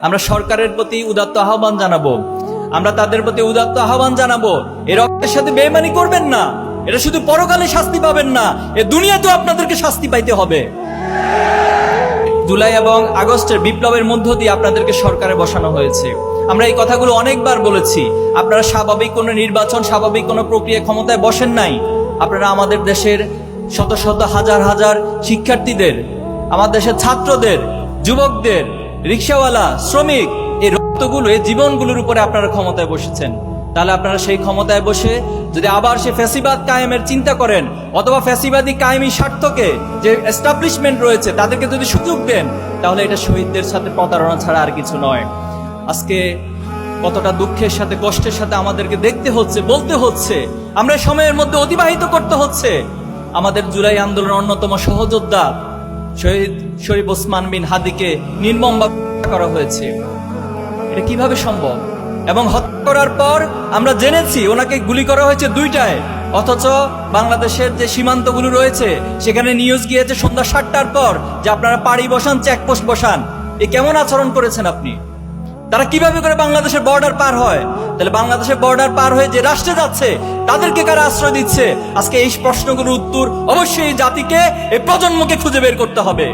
আমরা সরকারের প্রতি উদাত্ত আহ্বান জানাবো, আমরা তাদের প্রতি উদাত্ত আহ্বান জানাবো, এর রক্তের সাথে বেইমানি করবেন না। এটা শুধু পরকালে শাস্তি পাবেন না, এ দুনিয়াতেও আপনাদেরকে শাস্তি পাইতে হবে। জুলাই এবং আগস্টের বিপ্লবের মধ্য দিয়ে আপনাদেরকে সরকারে বসানো হয়েছে। আমরা এই কথাগুলো অনেকবার বলেছি। আপনারা স্বাভাবিক কোনো নির্বাচন, স্বাভাবিক কোনো প্রক্রিয়া ক্ষমতায় বসেন নাই। আপনারা আমাদের দেশের শত শত হাজার হাজার শিক্ষার্থীদের, আমাদের দেশের ছাত্রদের, যুবকদের, রিক্সাওয়ালা, শ্রমিক, এই রক্তগুলো, এই জীবনগুলোর উপরে আপনারা ক্ষমতায় বসেছেন। তাহলে আপনারা সেই ক্ষমতায় বসে যদি আবার সে ফ্যাসিবাদ কায়েমের চিন্তা করেন, অথবা ফ্যাসিবাদী কায়েমি স্বার্থকে যে এস্টাবলিশমেন্ট রয়েছে তাদেরকে যদি সুযোগ দেন, তাহলে এটা শহীদদের সাথে প্রতারণা ছাড়া আর কিছু নয়। আজকে কতটা দুঃখের সাথে, কষ্টের সাথে আমাদেরকে দেখতে হচ্ছে, বলতে হচ্ছে, আমরা এই সময়ের মধ্যে অতিবাহিত করতে হচ্ছে। আমাদের জুলাই আন্দোলনের অন্যতম সহযোদ্ধা শহীদ শরীফ ওসমান বিন হাদিকে নির্মমভাবে হত্যা করা হয়েছে। এটা কিভাবে সম্ভব? এবং হত্যা করার পর আমরা জেনেছি ওনাকে গুলি করা হয়েছে 2টায়, অথচ বাংলাদেশের যে সীমান্তগুলো রয়েছে সেখানে নিউজ গিয়েছে সন্ধ্যা 7টার পর যে আপনারা পাড়ি বসান, চেকপোস্ট বসান। এ কেমন আচরণ করেছেন আপনি? তারা কিভাবে করে বাংলাদেশের বর্ডার পার হয়? তাহলে বাংলাদেশের বর্ডার পার হয়ে যে রাষ্ট্রে যাচ্ছে তাদেরকে কারা আশ্রয় দিচ্ছে? আজকে এই প্রশ্নগুলোর উত্তর অবশ্যই এই জাতিকে, এই প্রজন্মকে খুঁজে বের করতে হবে।